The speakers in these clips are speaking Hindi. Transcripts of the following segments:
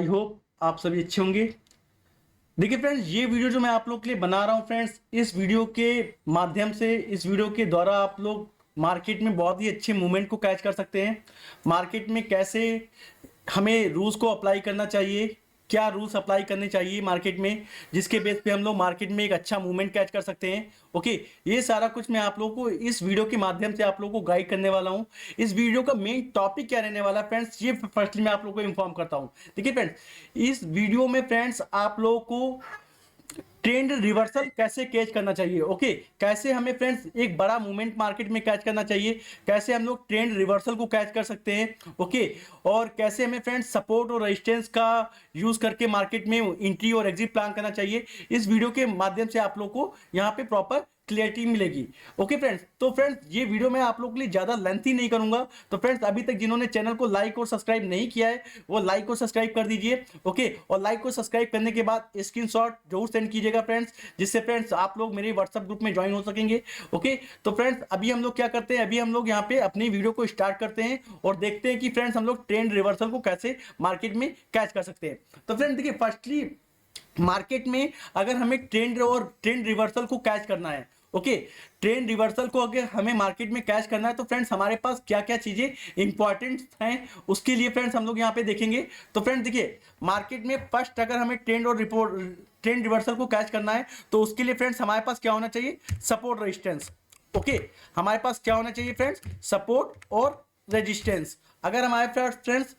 आई होप आप सभी अच्छे होंगे। देखिए फ्रेंड्स, ये वीडियो जो मैं आप लोग के लिए बना रहा हूँ फ्रेंड्स, इस वीडियो के माध्यम से, इस वीडियो के द्वारा आप लोग मार्केट में बहुत ही अच्छे मूवमेंट को कैच कर सकते हैं। मार्केट में कैसे हमें रूल्स को अप्लाई करना चाहिए, क्या रूल्स अप्लाई करने चाहिए मार्केट में, जिसके बेस पे हम लोग मार्केट में एक अच्छा मूवमेंट कैच कर सकते हैं। ओके, ये सारा कुछ मैं आप लोगों को इस वीडियो के माध्यम से आप लोगों को गाइड करने वाला हूं। इस वीडियो का मेन टॉपिक क्या रहने वाला है फ्रेंड्स, ये फर्स्टली मैं आप लोगों को इन्फॉर्म करता हूं। देखिए फ्रेंड्स, इस वीडियो में फ्रेंड्स आप लोगों को ट्रेंड रिवर्सल कैसे कैच करना चाहिए। ओके, कैसे हमें फ्रेंड्स एक बड़ा मूवमेंट मार्केट में कैच करना चाहिए, कैसे हम लोग ट्रेंड रिवर्सल को कैच कर सकते हैं। ओके, और कैसे हमें फ्रेंड्स सपोर्ट और रेजिस्टेंस का यूज करके मार्केट में एंट्री और एग्जिट प्लान करना चाहिए। इस वीडियो के माध्यम से आप लोग को यहाँ पे प्रॉपर क्लियरिटी मिलेगी। ओके फ्रेंड्स, तो फ्रेंड्स ये वीडियो मैं आप लोगों के लिए ज्यादा लेंथी नहीं करूंगा। तो फ्रेंड्स अभी तक जिन्होंने चैनल को लाइक और सब्सक्राइब नहीं किया है वो लाइक और सब्सक्राइब कर दीजिए। ओके, और लाइक और सब्सक्राइब करने के बाद स्क्रीनशॉट जरूर सेंड कीजिएगा फ्रेंड्स, जिससे फ्रेंड्स आप लोग मेरे व्हाट्सएप ग्रुप में ज्वाइन हो सकेंगे। ओके, तो फ्रेंड्स अभी हम लोग क्या करते हैं, अभी हम लोग यहाँ पे अपनी वीडियो को स्टार्ट करते हैं और देखते हैं कि फ्रेंड्स हम लोग ट्रेंड रिवर्सल को कैसे मार्केट में कैच कर सकते हैं। तो फ्रेंड्स देखिए, फर्स्टली मार्केट में अगर हमें ट्रेंड रिवर्सल को कैच करना है, ओके, ट्रेंड रिवर्सल को अगर हमें मार्केट में कैच करना है तो फ्रेंड्स हमारे पास क्या क्या चीजें इंपॉर्टेंट हैं उसके लिए फ्रेंड्स हम लोग यहाँ पे देखेंगे। तो फ्रेंड्स देखिए, मार्केट में फर्स्ट अगर हमें ट्रेंड रिवर्सल को कैच करना है तो उसके लिए फ्रेंड्स हमारे पास क्या होना चाहिए, सपोर्ट रेजिस्टेंस। ओके, हमारे पास क्या होना चाहिए फ्रेंड्स, सपोर्ट और रेजिस्टेंस। अगर हमारे पास फ्रेंड्स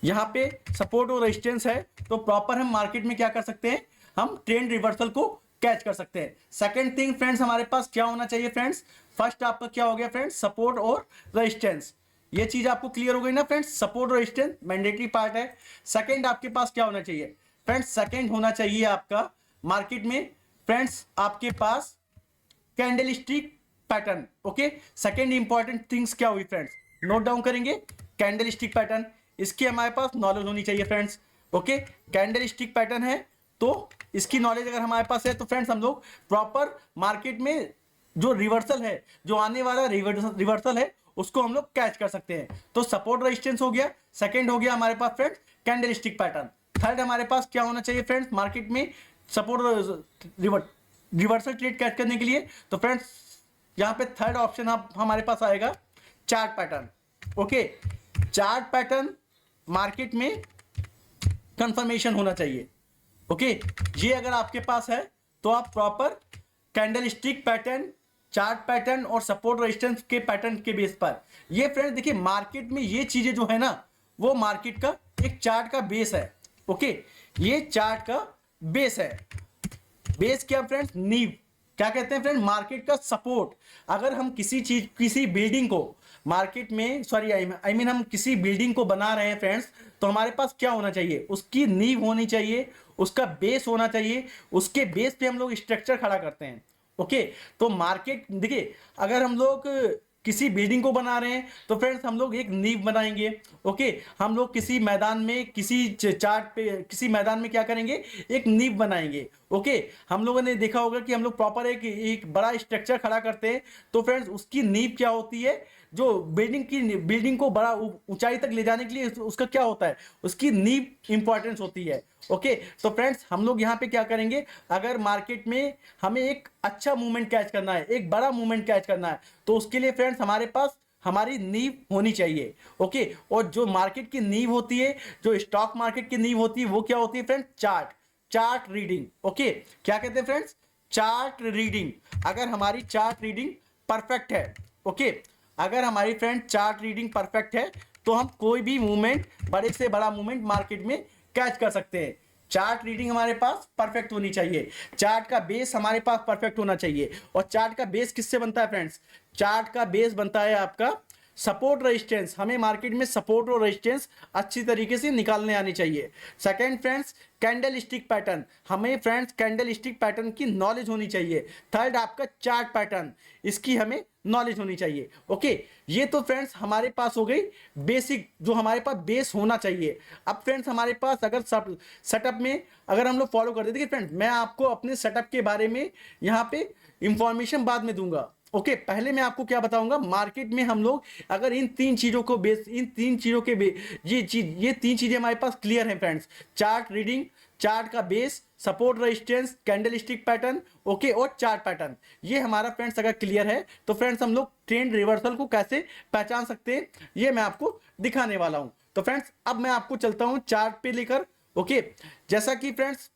यहाँ पे सपोर्ट और रेजिस्टेंस है तो प्रॉपर हम मार्केट में क्या कर सकते हैं, हम ट्रेंड रिवर्सल को कैच कर सकते हैं। सेकंड थिंग फ्रेंड्स हमारे पास क्या होना चाहिए फ्रेंड्स, फर्स्ट आपका क्या हो गया फ्रेंड्स, सपोर्ट और रेजिस्टेंस। ये चीज आपको क्लियर हो गई ना फ्रेंड्स, सपोर्ट और रेजिस्टेंस मैंडेटरी पार्ट है। सेकंड आपके पास क्या होना चाहिए फ्रेंड्स, सेकंड होना चाहिए आपका मार्केट में फ्रेंड्स आपके पास candlestick pattern. Okay, second important things क्या हुई फ्रेंड्स, नोट डाउन करेंगे, कैंडलस्टिक पैटर्न, इसकी हमारे पास नॉलेज होनी चाहिए फ्रेंड्स। ओके, कैंडलस्टिक पैटर्न है तो इसकी नॉलेज अगर हमारे पास है तो फ्रेंड्स हम लोग प्रॉपर मार्केट में जो रिवर्सल है, जो आने वाला रिवर्सल है उसको हम लोग कैच कर सकते हैं। तो सपोर्ट रेजिस्टेंस हो गया, सेकंड हो गया हमारे पास फ्रेंड्स कैंडलस्टिक पैटर्न। थर्ड हमारे पास क्या होना चाहिए फ्रेंड्स मार्केट में सपोर्ट रिवर्सल ट्रेड कैच करने के लिए, तो फ्रेंड्स यहाँ पे थर्ड ऑप्शन हमारे पास आएगा chart pattern. Okay, chart pattern market में कंफर्मेशन होना चाहिए। ओके, ये अगर आपके पास है तो आप proper candlestick pattern, chart pattern और सपोर्ट रेजिस्टेंस के पैटर्न के बेस पर, ये फ्रेंड्स देखिए मार्केट में ये चीजें जो है ना वो मार्केट का एक चार्ट का बेस है। ओके, ये चार्ट का बेस है। बेस क्या फ्रेंड्स, नींव क्या कहते हैं फ्रेंड, मार्केट का सपोर्ट। अगर हम किसी बिल्डिंग को मार्केट में आई मीन हम किसी बिल्डिंग को बना रहे हैं फ्रेंड्स, तो हमारे पास क्या होना चाहिए, उसकी नींव होनी चाहिए, उसका बेस होना चाहिए, उसके बेस पे हम लोग स्ट्रक्चर खड़ा करते हैं। ओके, तो मार्केट देखिए, अगर हम लोग किसी बिल्डिंग को बना रहे हैं तो फ्रेंड्स हम लोग एक नींव बनाएंगे। ओके, हम लोग किसी मैदान में, किसी चार्ट पे, किसी मैदान में क्या करेंगे, एक नींव बनाएंगे। ओके, हम लोगों ने देखा होगा कि हम लोग प्रॉपर एक बड़ा स्ट्रक्चर खड़ा करते हैं तो फ्रेंड्स उसकी नींव क्या होती है, जो बिल्डिंग को बड़ा ऊंचाई तक ले जाने के लिए उसका क्या होता है, उसकी नींव इंपॉर्टेंस होती है। ओके, तो फ्रेंड्स हम लोग यहाँ पे क्या करेंगे, अगर मार्केट में हमें एक अच्छा मूवमेंट कैच करना है, एक बड़ा मूवमेंट कैच करना है, तो उसके लिए फ्रेंड्स हमारे पास हमारी नींव होनी चाहिए। ओके, और जो मार्केट की नींव होती है, जो स्टॉक मार्केट की नींव होती है वो क्या होती है फ्रेंड्स, चार्ट रीडिंग। ओके, क्या कहते हैं फ्रेंड्स, चार्ट रीडिंग। अगर हमारी चार्ट रीडिंग परफेक्ट है, ओके, अगर हमारी फ्रेंड चार्ट रीडिंग परफेक्ट है तो हम कोई भी मूवमेंट, बड़े से बड़ा मूवमेंट मार्केट में कैच कर सकते हैं। चार्ट रीडिंग हमारे पास परफेक्ट होनी चाहिए, चार्ट का बेस हमारे पास परफेक्ट होना चाहिए। और चार्ट का बेस किससे बनता है फ्रेंड्स, चार्ट का बेस बनता है आपका सपोर्ट रेजिस्टेंस। हमें मार्केट में सपोर्ट और रेजिस्टेंस अच्छी तरीके से निकालने आनी चाहिए। सेकंड फ्रेंड्स कैंडलस्टिक पैटर्न, हमें फ्रेंड्स कैंडलस्टिक पैटर्न की नॉलेज होनी चाहिए। थर्ड आपका चार्ट पैटर्न, इसकी हमें नॉलेज होनी चाहिए। ओके, ये तो फ्रेंड्स हमारे पास हो गई बेसिक, जो हमारे पास बेस होना चाहिए। अब फ्रेंड्स हमारे पास अगर सेटअप में अगर हम लोग फॉलो कर देते, देखिए फ्रेंड्स मैं आपको अपने सेटअप के बारे में यहाँ पे इंफॉर्मेशन बाद में दूंगा। ओके पहले मैं आपको क्या बताऊंगा, मार्केट में हम लोग अगर इन तीन चीजों को बेस, इन तीन चीजों के ये तीन चीजें हमारे पास क्लियर हैं फ्रेंड्स, चार्ट रीडिंग, चार्ट का base, support resistance, candle stick pattern, okay, और चार्ट पैटर्न, ये हमारा फ्रेंड्स अगर क्लियर है तो फ्रेंड्स हम लोग ट्रेंड रिवर्सल को कैसे पहचान सकते हैं ये मैं आपको दिखाने वाला हूं। तो फ्रेंड्स अब मैं आपको चलता हूं चार्ट पे लेकर। ओके जैसा कि फ्रेंड्स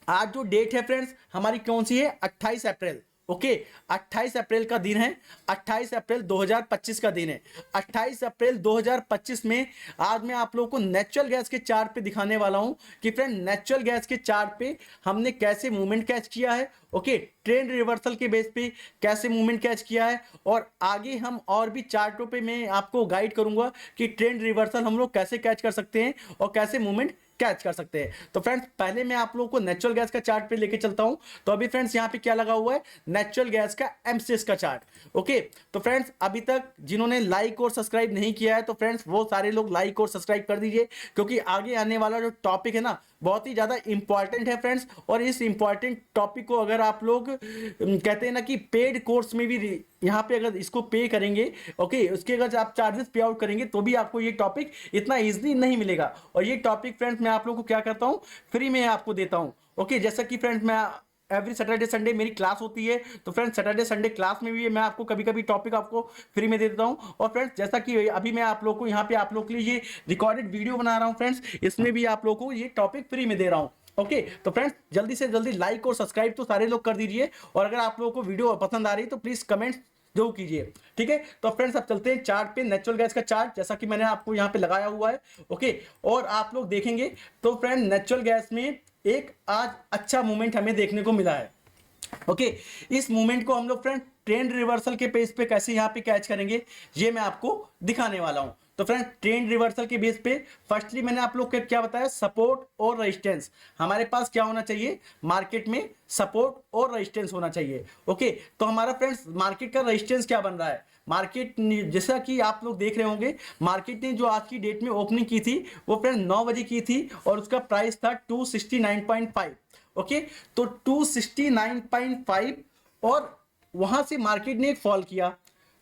आज जो डेट है फ्रेंड्स हमारी कौन सी है, 28 अप्रैल। ओके 28 अप्रैल का दिन है, 28 अप्रैल 2025 का दिन है। 28 अप्रैल 2025 में आज मैं आप लोगों को नेचुरल गैस के चार्ट पे दिखाने वाला हूं कि फ्रेंड नेचुरल गैस के चार्ट पे हमने कैसे मूवमेंट कैच किया है, ओके ट्रेंड रिवर्सल के बेस पे कैसे मूवमेंट कैच किया है, और आगे हम और भी चार्टों पे मैं आपको गाइड करूंगा कि ट्रेंड रिवर्सल हम लोग कैसे कैच कर सकते हैं और कैसे मूवमेंट कैच कर सकते हैं। तो फ्रेंड्स पहले मैं आप लोगों को नेचुरल गैस का चार्ट पे लेके चलता हूं। तो अभी फ्रेंड्स यहां पे क्या लगा हुआ है, नेचुरल गैस का एमसीएक्स का चार्ट। ओके तो फ्रेंड्स अभी तक जिन्होंने लाइक और सब्सक्राइब नहीं किया है तो फ्रेंड्स वो सारे लोग लाइक और सब्सक्राइब कर दीजिए, क्योंकि आगे आने वाला जो टॉपिक है ना बहुत ही ज्यादा इंपॉर्टेंट है फ्रेंड्स। और इस इंपॉर्टेंट टॉपिक को अगर आप लोग कहते हैं ना कि पेड कोर्स में भी यहाँ पे अगर इसको पे करेंगे, ओके उसके अगर आप चार्जेस पे आउट करेंगे तो भी आपको ये टॉपिक इतना इजीली नहीं मिलेगा। और ये टॉपिक फ्रेंड्स मैं आप लोगों को क्या करता हूँ, फ्री में आपको देता हूँ। ओके जैसा कि फ्रेंड्स मैं एवरी सैटरडे संडे मेरी क्लास होती है, तो फ्रेंड्स सैटरडे संडे क्लास में भी मैं आपको कभी कभी टॉपिक आपको फ्री में दे देता हूं। और फ्रेंड्स जैसा कि अभी मैं आप लोग को यहाँ पे आप लोग के लिए ये रिकॉर्डेड वीडियो बना रहा हूँ फ्रेंड्स, इसमें भी आप लोग को ये टॉपिक फ्री में दे रहा हूँ। ओके तो फ्रेंड्स जल्दी से जल्दी लाइक और सब्सक्राइब तो सारे लोग कर दीजिए, और अगर आप लोगों को वीडियो पसंद आ रही है तो प्लीज कमेंट जरूर कीजिए, ठीक है। तो फ्रेंड्स अब चलते हैं चार्ट पे, नेचुरल गैस का चार्ट जैसा कि मैंने आपको यहाँ पे लगाया हुआ है। ओके और आप लोग देखेंगे तो फ्रेंड नेचुरल गैस में एक आज अच्छा मूवमेंट हमें देखने को मिला है। ओके इस मूवमेंट को हम लोग फ्रेंड ट्रेंड रिवर्सल के पेज पे कैसे यहाँ पे कैच करेंगे ये मैं आपको दिखाने वाला हूं। तो फ्रेंड ट्रेंड रिवर्सल के बेस पे फर्स्टली मैंने आप लोग को क्या बताया, सपोर्ट और रेजिस्टेंस हमारे पास क्या होना चाहिए, मार्केट में सपोर्ट और रेजिस्टेंस होना चाहिए। ओके तो हमारा फ्रेंड्स मार्केट का रेजिस्टेंस क्या बन रहा है, मार्केट जैसा कि आप लोग देख रहे होंगे मार्केट ने जो आज की डेट में ओपनिंग की थी वो फ्रेंड 9 बजे की थी और उसका प्राइस था 269.5। ओके तो 269.5 और वहां से मार्केट ने एक फॉल किया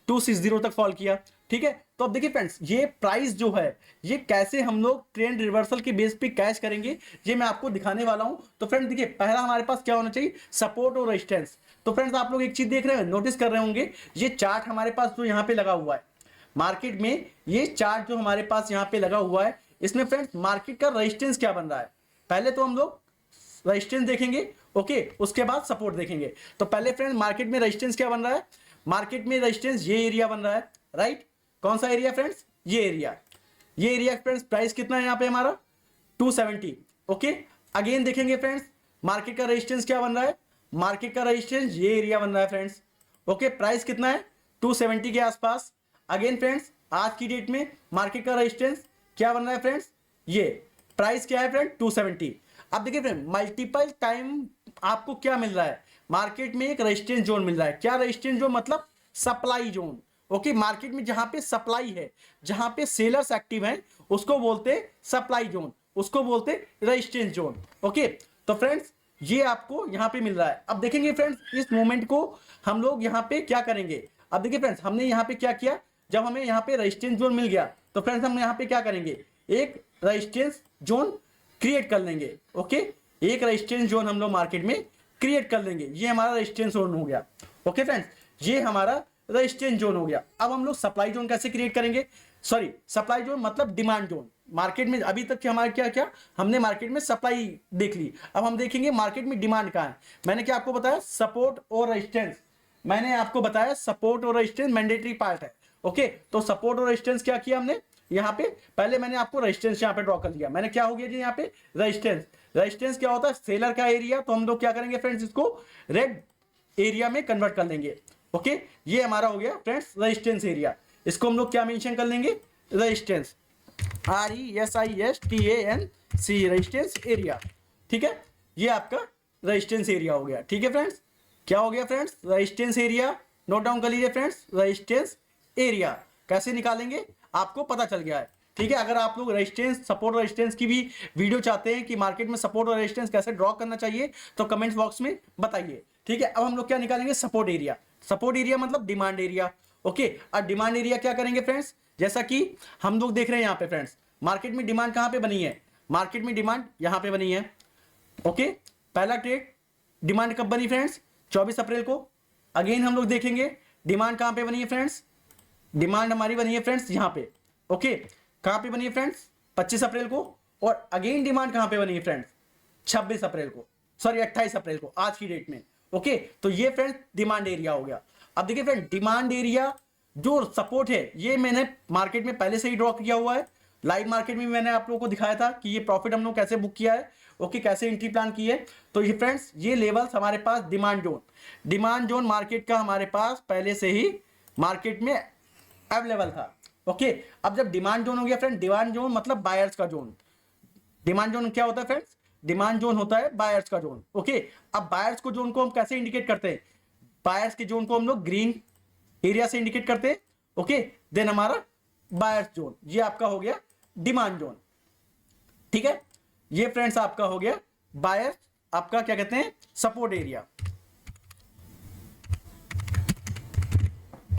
260 तक फॉल किया, ठीक है। तो अब देखिए फ्रेंड्स ये प्राइस जो है ये कैसे हम लोग ट्रेंड रिवर्सल के बेस पे कैच करेंगे ये मैं आपको दिखाने वाला हूं। तो फ्रेंड्स देखिए पहला हमारे पास क्या होना चाहिए, सपोर्ट और रेजिस्टेंस। तो फ्रेंड्स आप लोग एक चीज देख रहे हैं, नोटिस कर रहे होंगे ये चार्ट हमारे पास जो यहाँ पे लगा हुआ है मार्केट में, ये चार्ट जो हमारे पास यहाँ पे लगा हुआ है इसमें फ्रेंड्स मार्केट का रेजिस्टेंस क्या बन रहा है, पहले तो हम लोग रेजिस्टेंस देखेंगे, ओके उसके बाद सपोर्ट देखेंगे। तो पहले फ्रेंड मार्केट में रेजिस्टेंस क्या बन रहा है, मार्केट में रेजिस्टेंस ये एरिया बन रहा है, राइट। कौन सा एरिया फ्रेंड्स, ये एरिया फ्रेंड्स प्राइस कितना है यहाँ पे हमारा 270। ओके अगेन देखेंगे फ्रेंड्स मार्केट का रेजिस्टेंस क्या बन रहा है, मार्केट का रेजिस्टेंस ये एरिया बन रहा है फ्रेंड्स। ओके प्राइस कितना है 270 के आसपास। अगेन फ्रेंड्स आज की डेट में मार्केट का रेजिस्टेंस क्या बन रहा है फ्रेंड्स, ये प्राइस क्या है फ्रेंड 270। अब देखिए फ्रेंड मल्टीपल टाइम आपको क्या मिल रहा है, मार्केट में एक रेजिस्टेंस जोन मिल रहा है। क्या रेजिस्टेंस जोन मतलब सप्लाई जोन। ओके मार्केट में जहां पे सप्लाई है, जहां पे सेलर्स एक्टिव हैं उसको बोलते हैं सप्लाई जोन, उसको बोलते हैं रेजिस्टेंस जोन। ओके तो फ्रेंड्स ये आपको यहां पे मिल रहा है। अब देखेंगे फ्रेंड्स इस मोमेंट को हम लोग यहां पे क्या करेंगे। अब देखिए फ्रेंड्स हमने यहां पे क्या किया, जब हमें यहां पे रेजिस्टेंस जोन मिल गया तो फ्रेंड्स हम यहां पे क्या करेंगे, एक रेजिस्टेंस जोन क्रिएट कर लेंगे। ओके एक रेजिस्टेंस जोन हम लोग मार्केट में क्रिएट कर लेंगे, ये हमारा रेजिस्टेंस जोन हो गया। ओके फ्रेंड्स ये हमारा रेजिस्टेंस जोन हो गया। अब हम लोग सप्लाई जोन कैसे क्रिएट करेंगे, सॉरी सप्लाई जोन मतलब डिमांड जोन। मार्केट में अभी तक हमारा क्या क्या हमने मार्केट में सप्लाई देख ली, अब हम देखेंगे मार्केट में डिमांड कहाँ है। मैंने क्या आपको बताया, सपोर्ट और रेजिस्टेंस, मैंने आपको बताया सपोर्ट और रेजिस्टेंस मैंडेटरी पार्ट है। ओके तो सपोर्ट और रेजिस्टेंस क्या किया हमने, यहाँ पे पहले मैंने आपको रेजिस्टेंस यहाँ पे ड्रॉ कर दिया। मैंने क्या हो गया जी यहाँ पे रेजिस्टेंस क्या होता है, सेलर का एरिया, तो हम लोग क्या करेंगे फ्रेंड्स इसको रेड एरिया में कन्वर्ट कर लेंगे। ओके ये हमारा हो गया फ्रेंड्स रेजिस्टेंस एरिया, इसको हम लोग क्या मेंशन कर लेंगे, रेजिस्टेंस RESISTANC रेजिस्टेंस एरिया, ठीक है। ये आपका रेजिस्टेंस एरिया हो गया, ठीक है फ्रेंड्स। क्या हो गया friends, resistance area, note down कर लीजिए फ्रेंड्स। रेजिस्टेंस एरिया कैसे निकालेंगे आपको पता चल गया है, ठीक है, अगर आप लोग रेजिस्टेंस, सपोर्ट और रेजिस्टेंस की भी वीडियो चाहते हैं कि मार्केट में सपोर्ट और रेजिस्टेंस कैसे ड्रॉ करना चाहिए तो कमेंट बॉक्स में बताइए। ठीक है, अब हम लोग क्या निकालेंगे, सपोर्ट एरिया। सपोर्ट एरिया मतलब डिमांड एरिया। ओके, और डिमांड एरिया क्या करेंगे फ्रेंड्स, जैसा कि हम लोग देख रहे हैं यहाँ पे फ्रेंड्स, मार्केट में डिमांड कहाँ पे बनी है, मार्केट में डिमांड यहाँ पे बनी है। ओके, पहला ट्रेड डिमांड कब बनी फ्रेंड्स, 24 अप्रैल को। अगेन हम लोग देखेंगे डिमांड कहाँ पे बनी है फ्रेंड्स, डिमांड हमारी बनी है फ्रेंड्स यहाँ पे। ओके, कहाँ पे बनी है फ्रेंड्स, 25 अप्रैल को। और अगेन डिमांड कहाँ पे बनी है फ्रेंड्स, 26 अप्रैल को, सॉरी 28 अप्रैल को, आज की डेट में। ओके, तो ये फ्रेंड्स डिमांड एरिया हो गया। अब देखिए फ्रेंड, डिमांड एरिया जो सपोर्ट है ये मैंने मार्केट में पहले से ही ड्रॉ किया हुआ है। लाइव मार्केट में मैंने आप लोगों को दिखाया था कि ये प्रॉफिट हम लोग कैसे बुक किया है। ओके, कैसे एंट्री प्लान की है। तो ये फ्रेंड्स, ये लेवल्स हमारे पास demand zone, demand zone market का हमारे पास पहले से ही मार्केट में अवेलेबल था। ओके, अब जब डिमांड जोन हो गया फ्रेंड, डिमांड जोन मतलब बायर्स का जोन। डिमांड जोन क्या होता है फ्रेंड्स, डिमांड जोन होता है बायर्स का जोन। ओके, अब बायर्स को जोन को हम कैसे इंडिकेट करते हैं, बायर्स के जोन को हम लोग ग्रीन एरिया से इंडिकेट करते हैं। ओके, देन हमारा बायर्स जोन, ये आपका हो गया डिमांड जोन। ठीक है, ये फ्रेंड्स आपका हो गया बायर्स, आपका क्या कहते हैं, सपोर्ट एरिया।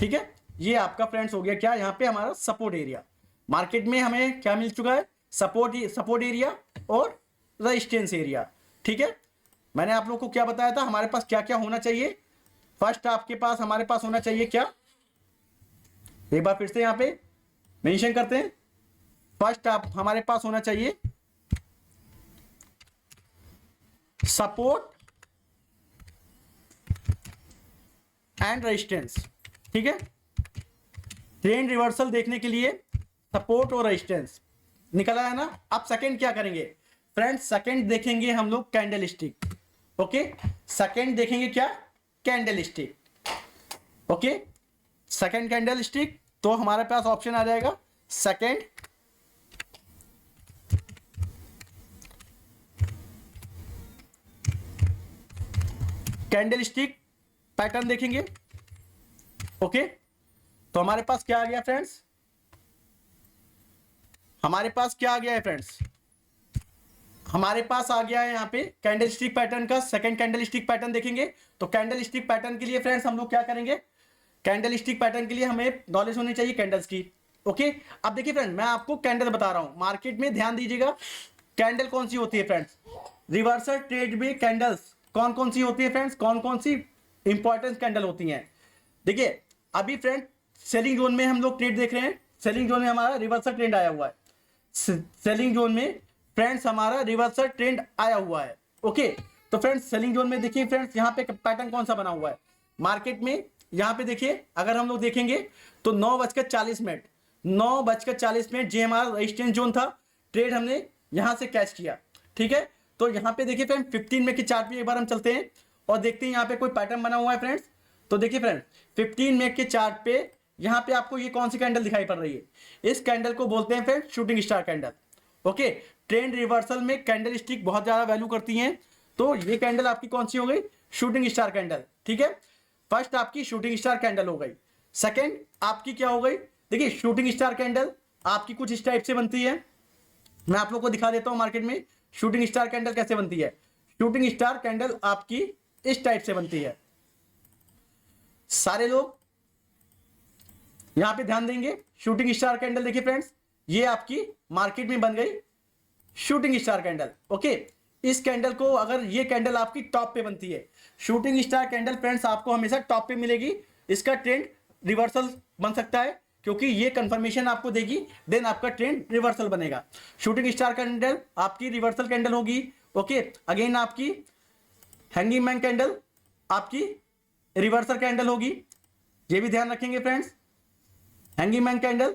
ठीक है, ये आपका फ्रेंड्स हो गया क्या, यहां पे हमारा सपोर्ट एरिया। मार्केट में हमें क्या मिल चुका है, सपोर्ट एरिया और रेजिस्टेंस एरिया। ठीक है, मैंने आप लोगों को क्या बताया था, हमारे पास क्या क्या होना चाहिए। फर्स्ट आपके पास, हमारे पास होना चाहिए क्या, एक बार फिर से यहां पे मेंशन करते हैं। फर्स्ट आप हमारे पास होना चाहिए सपोर्ट एंड रेजिस्टेंस। ठीक है, ट्रेंड रिवर्सल देखने के लिए सपोर्ट और रेजिस्टेंस निकला है ना। अब सेकंड क्या करेंगे फ्रेंड्स, सेकंड देखेंगे हम लोग कैंडल स्टिक। ओके, सेकंड देखेंगे क्या, candle stick. Okay, second candle stick, तो हमारे पास ऑप्शन आ जाएगा सेकंड कैंडल स्टिक पैटर्न देखेंगे। ओके, तो हमारे पास क्या आ गया फ्रेंड्स, हमारे पास क्या आ गया है फ्रेंड्स, हमारे पास आ गया है यहाँ पे कैंडल स्टिक पैटर्न का सेकंड कैंडल स्टिक पैटर्न देखेंगे। तो कैंडल स्टिक पैटर्न के लिए फ्रेंड्स हम लोग क्या करेंगे, कैंडल स्टिक पैटर्न के लिए हमें नॉलेज होनी चाहिए कैंडल्स की। ओके, अब देखिए फ्रेंड, मैं आपको कैंडल बता रहा हूं, मार्केट में ध्यान दीजिएगा, कैंडल कौन सी होती है फ्रेंड्स, रिवर्सल ट्रेड में कैंडल्स कौन कौन सी होती है फ्रेंड्स, कौन कौन सी इंपॉर्टेंट कैंडल होती हैं। देखिए अभी फ्रेंड सेलिंग जोन में हम लोग ट्रेड देख रहे हैं, सेलिंग जोन में हमारा रिवर्सल ट्रेंड आया हुआ है, सेलिंग जोन में फ्रेंड्स हमारा रिवर्सल ट्रेंड आया हुआ है। ओके, तो फ्रेंड्स सेलिंग जोन में देखिए फ्रेंड्स, यहाँ पे पैटर्न कौन सा बना हुआ है मार्केट में, यहाँ पे देखिए अगर हम लोग देखेंगे तो 9:40 9:40 ये हमारा रेजिस्टेंस जोन था, ट्रेड हमने यहां से कैच किया। ठीक है, तो यहाँ पे देखिए फ्रेंड 15 मिनट के चार्ट पे एक बार हम चलते हैं और देखते हैं यहाँ पे कोई पैटर्न बना हुआ है फ्रेंड्स। तो देखिए फ्रेंड 15 मिनट के चार्ट पे यहाँ पे आपको ये कौन सी कैंडल दिखाई पड़ रही है, इस कैंडल को बोलते हैं friend shooting star candle. Okay, trend reversal में कैंडल स्टिक बहुत ज्यादा वैल्यू करती हैं, तो ये कैंडल आपकी कौन सी हो गई, शूटिंग स्टार कैंडल। ठीक है, फर्स्ट आपकी शूटिंग स्टार कैंडल हो गई, सेकंड आपकी क्या हो गई, देखिए शूटिंग स्टार कैंडल आपकी कुछ इस टाइप से बनती है, मैं आप लोग को दिखा देता हूं मार्केट में शूटिंग स्टार कैंडल कैसे बनती है। शूटिंग स्टार कैंडल आपकी इस टाइप से बनती है, सारे लोग यहां पे ध्यान देंगे, शूटिंग स्टार कैंडल देखिए फ्रेंड्स, ये आपकी मार्केट में बन गई शूटिंग स्टार कैंडल। ओके, इस कैंडल को अगर ये कैंडल आपकी टॉप पे बनती है, शूटिंग स्टार कैंडल फ्रेंड्स आपको हमेशा टॉप पे मिलेगी, इसका ट्रेंड रिवर्सल बन सकता है क्योंकि ये कंफर्मेशन आपको देगी, देन आपका ट्रेंड रिवर्सल बनेगा। शूटिंग स्टार कैंडल आपकी रिवर्सल कैंडल होगी। ओके, अगेन आपकी हैंगिंग मैन कैंडल आपकी रिवर्सल कैंडल होगी, ये भी ध्यान रखेंगे फ्रेंड्स। हैंगिंग मैन कैंडल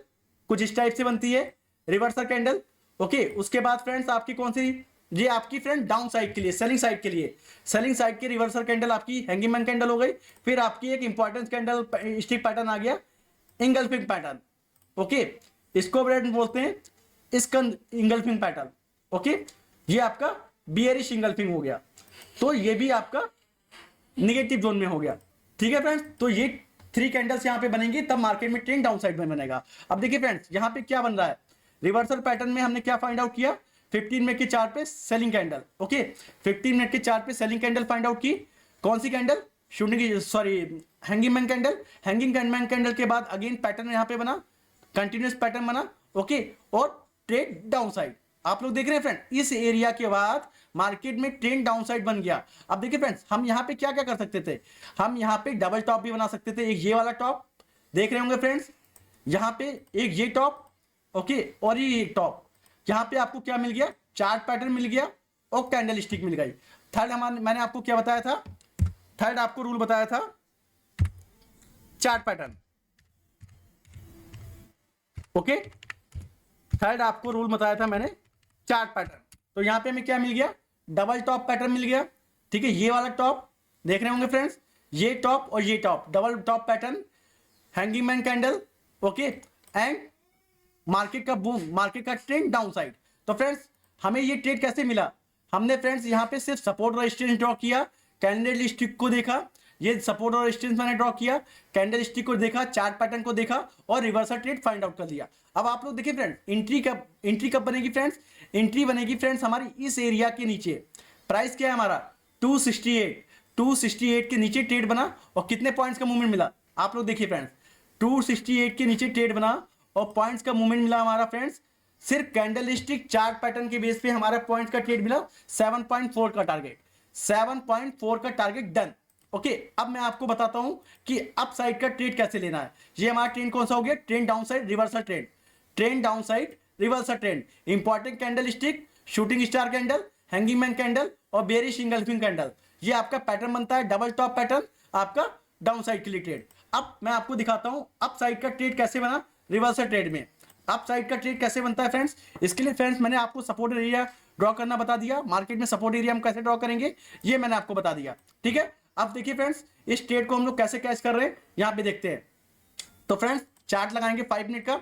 कुछ इस टाइप से बनती है, रिवर्सल कैंडल। ओके, उसके बाद फ्रेंड्स आपकी कौन सी, ये आपकी फ्रेंड डाउन साइड के लिए, सेलिंग साइड के लिए, सेलिंग साइड की रिवर्सल कैंडल आपकी हैंगिंग मैन कैंडल हो गई। फिर आपकी एक इंपॉर्टेंट कैंडल स्टिक पैटर्न आ गया, इंगल्फिंग पैटर्न। ओके, इसको बोलते हैं इसका इंगल्फिंग पैटर्न। ओके, ये आपका बियरिश इंगल्फिंग हो गया, तो ये भी आपका निगेटिव जोन में हो गया। ठीक है फ्रेंड्स, तो ये 3 कैंडल्स यहां पे बनेंगी, तब मार्केट में ट्रेंड डाउन साइड में बनेगा। अब देखिए फ्रेंड्स, यहां पे क्या बन रहा है, रिवर्सल पैटर्न में हमने क्या फाइंड आउट किया, 15 मिनट के चार्ट पे सेलिंग कैंडल, ओके 15 मिनट के चार्ट पे सेलिंग कैंडल फाइंड आउट की। कौन सी कैंडल, शूटिंग की, sorry hanging man candle. Hanging man candle के बाद अगेन पैटर्न यहाँ पे बना, कंटिन्यूस पैटर्न बना, ओके, और ट्रेड डाउन साइड। आप लोग देख रहे हैं फ्रेंड, इस एरिया के बाद मार्केट में ट्रेंड डाउन साइड बन गया। अब देखिए फ्रेंड्स, हम यहाँ पे क्या क्या कर सकते थे, हम यहाँ पे डबल टॉप भी बना सकते थे। एक ये वाला टॉप देख रहे होंगे फ्रेंड्स, यहाँ पे एक ये टॉप, ओके, और ये टॉप। यहाँ पे आपको क्या मिल गया, चार्ट पैटर्न मिल गया और कैंडल स्टिक मिल गई। थर्ड मैंने आपको क्या बताया था, थर्ड आपको रूल बताया था चार्ट पैटर्न, ओके, थर्ड आपको रूल बताया था मैंने चार्ट पैटर्न। तो यहां पे हमें क्या मिल गया, डबल टॉप पैटर्न मिल गया, ठीक है, ये वाला टॉप देख रहे होंगे फ्रेंड्स, ये टॉप और ये top, double top pattern, hanging man candle, okay, and market का बूम, मार्केट का ट्रेंड डाउन साइड। तो फ्रेंड्स हमें ये ट्रेड कैसे मिला, हमने फ्रेंड्स यहाँ पे सिर्फ सपोर्ट और रेजिस्टेंस ड्रॉ किया, कैंडल स्टिक को देखा, ये सपोर्ट और रेजिस्टेंस मैंने ड्रॉ किया, कैंडल स्टिक को देखा, चार्ट पैटर्न को देखा और रिवर्सल ट्रेड फाइंड आउट कर लिया। अब आप लोग देखिए फ्रेंड्स, एंट्री कब बनेगी फ्रेंड्स, एंट्री बनेगी फ्रेंड्स हमारी इस एरिया के नीचे। प्राइस क्या है हमारा 268 के नीचे ट्रेड बना और कितने पॉइंट्स का मूवमेंट मिला, आप लोग देखिए फ्रेंड्स, 268 के नीचे ट्रेड बना और पॉइंट्स का मूवमेंट मिला हमारा फ्रेंड्स, सिर्फ कैंडल स्टिक चार्ट पैटर्न के बेस पे हमारा पॉइंट्स का ट्रेड मिला 7.4 का टारगेट, 7.4 का टारगेट डन, ओके। अब मैं आपको बताता हूं कि अप साइड का ट्रेड कैसे लेना है। ये हमारा ट्रेंड कौन सा हो गया, trend down side reversal trend, trend down side reversal trend, important candle stick, shooting star candle, hanging man candle और बेरिश इंगल्फिंग कैंडल, ये आपका पैटर्न बनता है, डबल टॉप पैटर्न आपका डाउन साइड के लिए ट्रेड। अब मैं आपको दिखाता हूं अप साइड का ट्रेड कैसे बना रिवर्सल ट्रेड में, अप साइड का ट्रेड कैसे बनता है फ्रेंड्स। इसके लिए फ्रेंड्स मैंने आपको सपोर्ट एरिया ड्रॉ करना बता दिया, मार्केट में सपोर्ट एरिया हम कैसे ड्रॉ करेंगे ये मैंने आपको बता दिया, ठीक है। अब देखिए फ्रेंड्स, इस ट्रेड को हम लोग कैसे कैच कर रहे हैं यहां पे देखते हैं। तो फ्रेंड्स चार्ट लगाएंगे 5 मिनट का,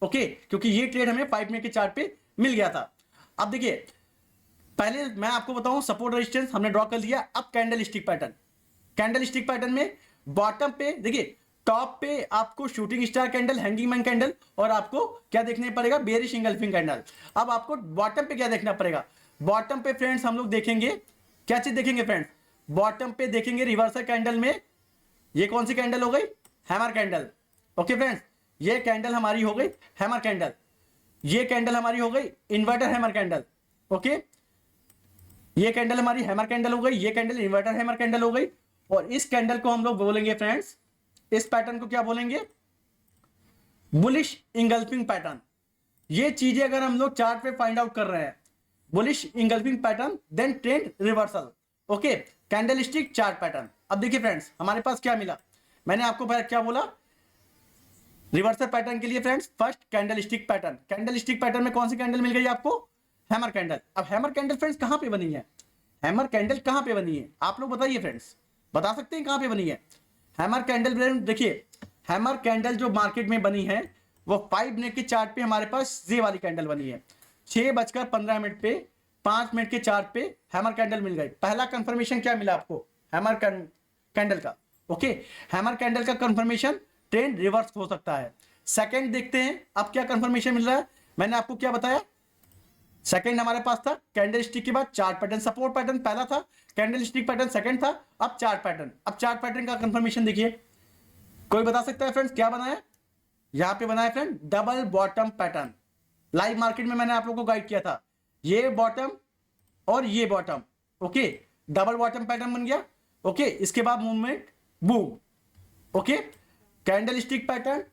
ओके, क्योंकि ये ट्रेड हमें 5 मिनट के चार्ट पे मिल गया था। अब देखिए पहले मैं आपको बताऊं, सपोर्ट रेजिस्टेंस हमने ड्रॉ कर लिया। अब candle stick pattern, candle stick pattern में बॉटम पे देखिए, टॉप पे आपको shooting star candle, hanging man candle और आपको क्या देखने पड़ेगा, बेरिश इंगल्फिंग कैंडल। अब आपको बॉटम पे क्या देखना पड़ेगा, बॉटम पे फ्रेंड्स हम लोग देखेंगे क्या चीज देखेंगे फ्रेंड्स, बॉटम पे देखेंगे रिवर्सल कैंडल में, ये कौन सी कैंडल हो गई, हैमर कैंडल, ओके फ्रेंड्स, ये कैंडल हमारी हो गई हैमर कैंडल, ये कैंडल हमारी हो गई इन्वर्टर हैमर कैंडल, ओके, ये कैंडल हमारी हैमर कैंडल हो गई, ये कैंडल इन्वर्टर हैमर कैंडल हो गई। और इस कैंडल को हम लोग बोलेंगे फ्रेंड्स, इस पैटर्न को क्या बोलेंगे, बुलिश इंगल्फिंग पैटर्न। ये चीजें अगर हम लोग चार्ट पे फाइंड आउट कर रहे हैं, bullish engulfing pattern, then trend reversal, okay, candle stick chart pattern. अब देखिए फ्रेंड्स हमारे पास क्या मिला, मैंने आपको क्या बोला, रिवर्सल पैटर्न के लिए friends first candle stick pattern, candle stick pattern में कौन सी कैंडल मिल गई आपको, हैमर कैंडल। अब हैमर कैंडल फ्रेंड्स कहां पे बनी है, हैमर कैंडल कहां पे बनी है, आप लोग बताइए फ्रेंड्स, बता सकते हैं कहां पे बनी है हैमर कैंडल। देखिए हैमर कैंडल जो मार्केट में बनी है वो 5 मिनट के चार्ट पे हमारे पास ये वाली कैंडल बनी है, 6:15 पे 5 मिनट के चार्ट पे हैमर कैंडल मिल गई। पहला कंफर्मेशन क्या मिला आपको, हैमर कैंडल का, ओके, हैमर कैंडल का कंफर्मेशन ट्रेंड रिवर्स हो सकता है। सेकंड देखते हैं अब क्या कंफर्मेशन मिल रहा है, मैंने आपको क्या बताया, सेकंड हमारे पास था कैंडल स्टिक के बाद चार्ट पैटर्न, सपोर्ट पैटर्न पहला था, कैंडल स्टिक पैटर्न सेकंड था, अब चार्ट पैटर्न। अब चार्ट पैटर्न का कंफर्मेशन देखिए, कोई बता सकता है फ्रेंड्स क्या बनाया, यहां पे बनाया friend double bottom pattern. Live market में मैंने आप लोगों को गाइड किया था, ये बॉटम और ये bottom, okay, double bottom pattern बन गया, ओके, इसके बाद movement boom, okay, candle stick pattern,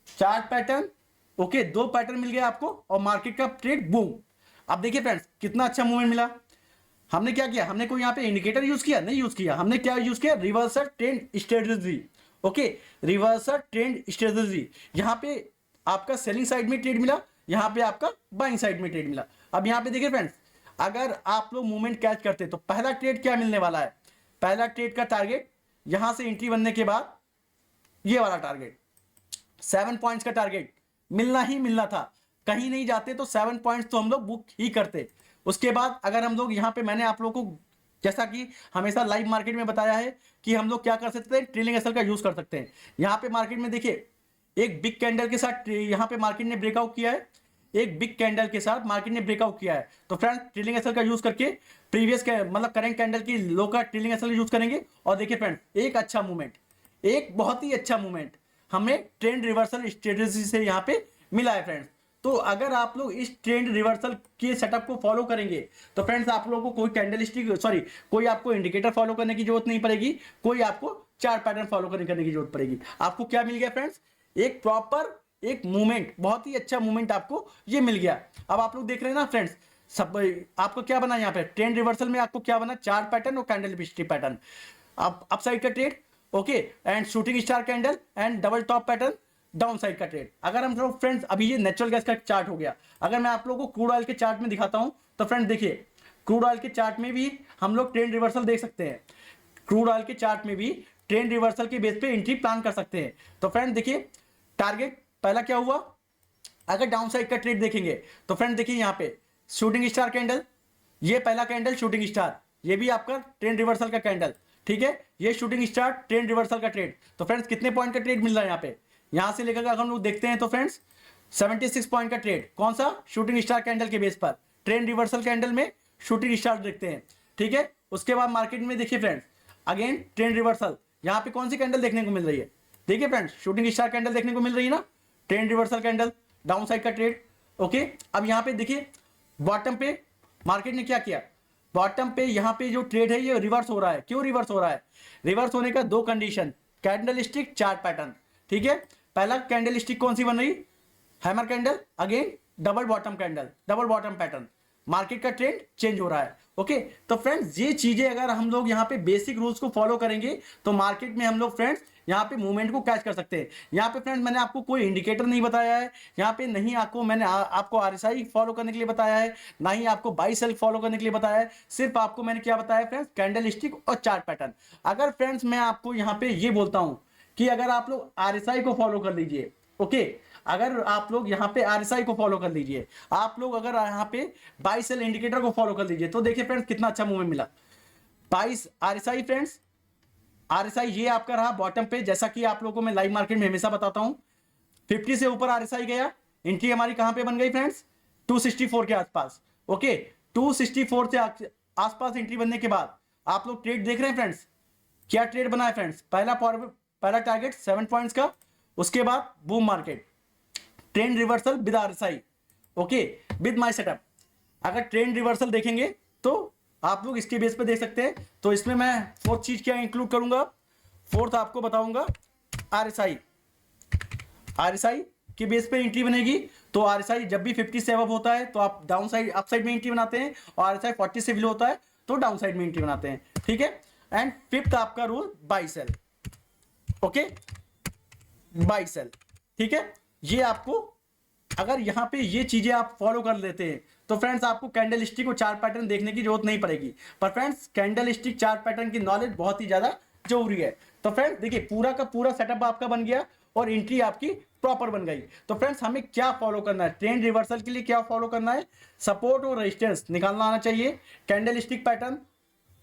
chart pattern, okay, 2 pattern मिल गया आपको और मार्केट का ट्रेड बूम। अब देखिए फ्रेंड्स कितना अच्छा मूवमेंट मिला। हमने क्या किया, हमने कोई यहाँ पे इंडिकेटर यूज किया नहीं, यूज किया, हमने क्या यूज किया, reversal trend strategy, okay, reversal trend strategy. यहाँ पे आपका सेलिंग साइड में ट्रेड मिला, यहाँ पे आपका बाइंग साइड में ट्रेड मिला। अब यहाँ पे देखिए फ्रेंड्स, अगर आप लोग मूवमेंट कैच करते तो पहला ट्रेड क्या मिलने वाला है, पहला ट्रेड का टारगेट यहां से एंट्री बनने के बाद ये वाला टारगेट 7 पॉइंट्स का टारगेट मिलना ही मिलना था, कहीं नहीं जाते तो 7 पॉइंट्स तो हम लोग बुक ही करते। उसके बाद अगर हम लोग यहाँ पे, मैंने आप लोगों को जैसा कि हमेशा लाइव मार्केट में बताया है कि हम लोग क्या कर सकते हैं, ट्रेलिंग एसएल का यूज कर सकते हैं। यहाँ पे मार्केट में देखिए एक बिग कैंडल के साथ यहाँ पे मार्केट ने ब्रेकआउट किया है, एक बिग कैंडल के साथ मार्केट ने ब्रेकआउट किया है। तो फ्रेंड्स ट्रेलिंग एसएल का यूज करके प्रीवियस मतलब करंट कैंडल की लो का ट्रेलिंग एसएल यूज करेंगे और देखिए फ्रेंड्स एक अच्छा मूवमेंट, एक बहुत ही अच्छा मूवमेंट हमें ट्रेंड रिवर्सल स्ट्रेटेजी से यहाँ पे मिला है फ्रेंड्स। तो अगर आप लोग इस ट्रेंड रिवर्सल के सेटअप को फॉलो करेंगे तो फ्रेंड्स आप लोगों को कोई कैंडलस्टिक कोई आपको इंडिकेटर फॉलो करने की जरूरत नहीं पड़ेगी, कोई आपको चार्ट पैटर्न फॉलो करने की जरूरत पड़ेगी। आपको क्या मिल गया फ्रेंड्स, एक प्रॉपर एक मूवमेंट, बहुत ही अच्छा मूवमेंट आपको ये मिल गया। अब आप लोग देख रहे हैं ना फ्रेंड्स, सब आपको क्या बना यहाँ पे ट्रेंड रिवर्सल में, आपको क्या बना, चार्ट पैटर्न और कैंडल स्टिक पैटर्न, आप अपसाइड का trade, okay, and shooting star candle and double top pattern down side का ट्रेड। अगर हम लोग फ्रेंड्स अभी ये नेचुरल गैस का चार्ट हो गया, अगर मैं आप लोगों को क्रूड ऑयल के चार्ट में दिखाता हूं तो फ्रेंड्स देखिए क्रूड ऑयल के चार्ट में भी हम लोग ट्रेंड रिवर्सल देख सकते हैं, क्रूड ऑयल के चार्ट में भी ट्रेंड रिवर्सल के बेस पे एंट्री प्लान कर सकते हैं। तो फ्रेंड देखिए टारगेट पहला क्या हुआ, अगर डाउन साइड का ट्रेड देखेंगे तो फ्रेंड देखिए यहाँ पे शूटिंग स्टार कैंडल, ये पहला कैंडल शूटिंग स्टार, ये भी आपका ट्रेंड रिवर्सल का कैंडल, ठीक है, ये शूटिंग स्टार ट्रेंड रिवर्सल का ट्रेड। तो फ्रेंड्स कितने पॉइंट का ट्रेड मिल रहा है यहाँ पे, यहां से लेकर अगर हम लोग देखते हैं तो फ्रेंड्स 76 पॉइंट का ट्रेड, कौन सा, शूटिंग स्टार कैंडल के बेस पर, ट्रेंड रिवर्सल कैंडल में शूटिंग स्टार देखते हैं, ठीक है। उसके बाद मार्केट में देखिए फ्रेंड्स अगेन ट्रेंड रिवर्सल, यहाँ पे कौन सी कैंडल देखने को मिल रही है, देखिए फ्रेंड्स शूटिंग स्टार कैंडल देखने को मिल रही है ना, trend reversal candle down side का ट्रेड, ओके। अब यहाँ पे देखिए बॉटम पे मार्केट ने क्या किया, बॉटम पे यहाँ पे जो ट्रेड है ये रिवर्स हो रहा है, क्यों रिवर्स हो रहा है, रिवर्स होने का दो condition, candle stick chart pattern, ठीक है। पहला कैंडल स्टिक कौन सी बन रही, hammer candle, again double bottom candle, double bottom pattern, market का ट्रेंड चेंज हो रहा है, ओके। तो फ्रेंड्स ये चीजें अगर हम लोग यहाँ पे बेसिक रूल्स को फॉलो करेंगे तो मार्केट में हम लोग फ्रेंड्स यहाँ पे मूवमेंट को कैच कर सकते हैं। यहाँ पे फ्रेंड्स मैंने आपको कोई इंडिकेटर नहीं बताया है, यहाँ पे नहीं आपको मैंने आपको आरएसआई फॉलो करने के लिए बताया है, ना ही आपको बाई सेल फॉलो करने के लिए बताया है, सिर्फ आपको मैंने क्या बताया फ्रेंड्स, कैंडल स्टिक और चार्ट पैटर्न। अगर फ्रेंड्स मैं आपको यहाँ पे ये बोलता हूँ कि अगर आप लोग आरएसआई को फॉलो कर लीजिए, ओके, अगर आप लोग यहाँ पे आरएसआई को फॉलो कर लीजिए, आप लोग अगर यहाँ पे बाई सेल इंडिकेटर को फॉलो कर लीजिए तो देखिए फ्रेंड्स कितना अच्छा मूवमेंट मिला। बाईस आरएसआई फ्रेंड्स, आरएसआई ये आपका रहा बॉटम पे, जैसा कि आप लोगों को मैं लाइव मार्केट में हमेशा बताता हूं 50 से ऊपर आरएसआई गया, एंट्री हमारी कहां पे बन गई फ्रेंड्स, 264 के आसपास, ओके, 264 से आसपास एंट्री बनने के बाद आप लोग ट्रेड देख रहे हैं फ्रेंड्स, क्या ट्रेड बना है फ्रेंड्स, पहला टारगेट 7 पॉइंट्स का, उसके बाद boom market, trend reversal with RSI, okay, with my setup. अगर ट्रेंड रिवर्सल देखेंगे तो आप लोग इसके बेस पे देख सकते हैं। तो इसमें मैं फोर्थ चीज क्या इंक्लूड करूंगा, फोर्थ आपको बताऊंगा आरएसआई, आरएसआई के बेस पे एंट्री बनेगी। तो आरएसआई जब भी 50 से अबव होता है तो आप डाउन साइड अप साइड में एंट्री बनाते हैं, और आरएसआई 40 से बिलो होता है तो डाउन साइड में एंट्री बनाते हैं, ठीक है। एंड फिफ्थ आपका rule buy sell, okay, buy sell, ठीक है। ये आपको अगर यहाँ पे ये चीजें आप फॉलो कर लेते हैं तो फ्रेंड्स आपको कैंडल स्टिक और चार्ट पैटर्न देखने की जरूरत नहीं पड़ेगी। पर friends candle stick chart pattern की नॉलेज बहुत ही ज्यादा जरूरी है। तो फ्रेंड्स देखिए पूरा का पूरा सेटअप आपका बन गया और एंट्री आपकी प्रॉपर बन गई। तो फ्रेंड्स हमें क्या फॉलो करना है, ट्रेंड रिवर्सल के लिए क्या फॉलो करना है, सपोर्ट और रेजिस्टेंस निकालना आना चाहिए, कैंडल स्टिक पैटर्न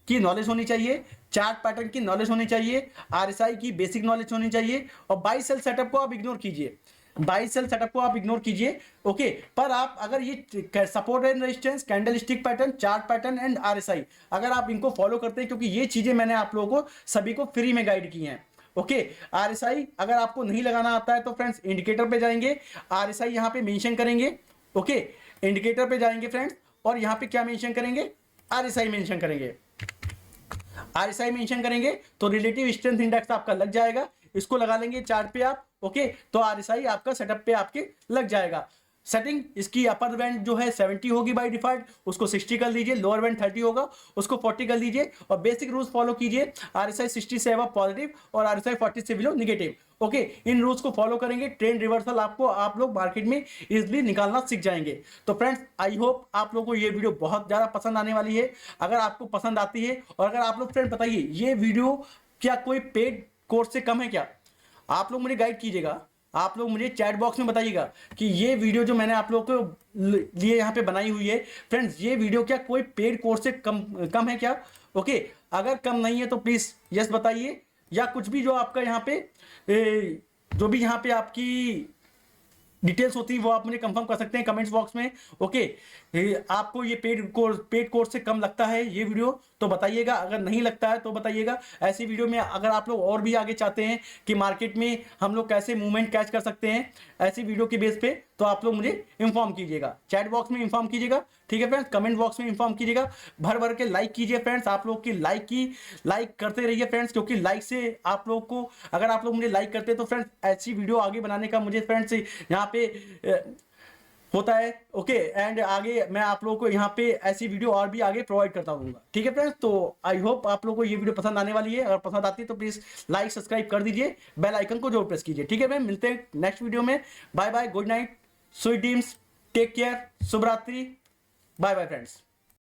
की नॉलेज होनी चाहिए, चार्ट पैटर्न की नॉलेज होनी चाहिए, आरएसआई की बेसिक नॉलेज होनी चाहिए, और बाई सेल सेटअप को आप इग्नोर कीजिए, बाई सेल सेटअप को आप इग्नोर कीजिए, ओके। पर आप अगर ये support and resistance, candle stick pattern, chart pattern and RSI अगर आप इनको फॉलो करते हैं, क्योंकि ये चीजें मैंने आप लोगों को सभी को फ्री में गाइड की हैं, ओके। आरएसआई अगर आपको नहीं लगाना आता है तो फ्रेंड्स इंडिकेटर पे जाएंगे, आरएसआई यहाँ पे मेंशन करेंगे, ओके, इंडिकेटर पे जाएंगे फ्रेंड्स, और यहाँ पे क्या मेंशन करेंगे, आरएसआई मेंशन करेंगे, आरएसआई मेंशन करेंगे तो रिलेटिव स्ट्रेंथ इंडेक्स आपका लग जाएगा, इसको लगा लेंगे चार्ट पे आप, ओके। तो आरएसआई आपका सेटअप पे आपके लग जाएगा। सेटिंग इसकी अपर बैंड जो है 70 होगी बाय डिफॉल्ट, उसको 60 कर लीजिए, लोअर बैंड 30 होगा उसको 40 कर लीजिए, और बेसिक रूल्स फॉलो कीजिए, आरएसआई 60 से अबव पॉजिटिव और आरएसआई 40 से बिलो नेगेटिव, ओके। इन रूल्स को फॉलो करेंगे, ट्रेंड रिवर्सल आपको आप लोग मार्केट में इजिली निकालना सीख जाएंगे। तो फ्रेंड्स आई होप आप लोगों को ये वीडियो बहुत ज्यादा पसंद आने वाली है। अगर आपको पसंद आती है, और अगर आप लोग फ्रेंड बताइए ये वीडियो क्या कोई पेड कोर्स से कम है क्या, आप लोग मुझे गाइड कीजिएगा, आप लोग मुझे चैट बॉक्स में बताइएगा कि ये वीडियो जो मैंने आप लोग को लिए यहाँ पे बनाई हुई है फ्रेंड्स, ये वीडियो क्या कोई पेड कोर्स से कम है क्या, ओके। अगर कम नहीं है तो प्लीज यस बताइए, या कुछ भी जो आपका यहाँ पे जो भी यहाँ पे आपकी डिटेल्स होती है वो आप मुझे कंफर्म कर सकते हैं कमेंट्स बॉक्स में। ओके, आपको ये पेड कोर्स से कम लगता है ये वीडियो तो बताइएगा, अगर नहीं लगता है तो बताइएगा। ऐसी वीडियो में अगर आप लोग और भी आगे चाहते हैं कि मार्केट में हम लोग कैसे मूवमेंट कैच कर सकते हैं ऐसी वीडियो के बेस पे, तो आप लोग मुझे इन्फॉर्म कीजिएगा, चैट बॉक्स में इन्फॉर्म कीजिएगा, ठीक है फ्रेंड्स, कमेंट बॉक्स में इन्फॉर्म कीजिएगा, भर भर के लाइक कीजिए फ्रेंड्स। आप लोग की लाइक करते रहिए फ्रेंड्स, क्योंकि लाइक से आप लोग को, अगर आप लोग मुझे लाइक करते हैं तो फ्रेंड्स ऐसी वीडियो आगे बनाने का मुझे फ्रेंड्स यहाँ पे होता है। ओके, एंड आगे मैं आप लोगों को यहाँ पे ऐसी वीडियो और भी आगे प्रोवाइड करता रहूंगा, ठीक है फ्रेंड्स। तो आई होप आप लोगों को ये वीडियो पसंद आने वाली है, अगर पसंद आती है तो प्लीज लाइक सब्सक्राइब कर दीजिए, बेल आइकन को जरूर प्रेस कीजिए, ठीक है मैम। मिलते हैं नेक्स्ट वीडियो में। Bye bye, good night, sweet dreams, take care, शुभ रात्रि, बाय बाय फ्रेंड्स।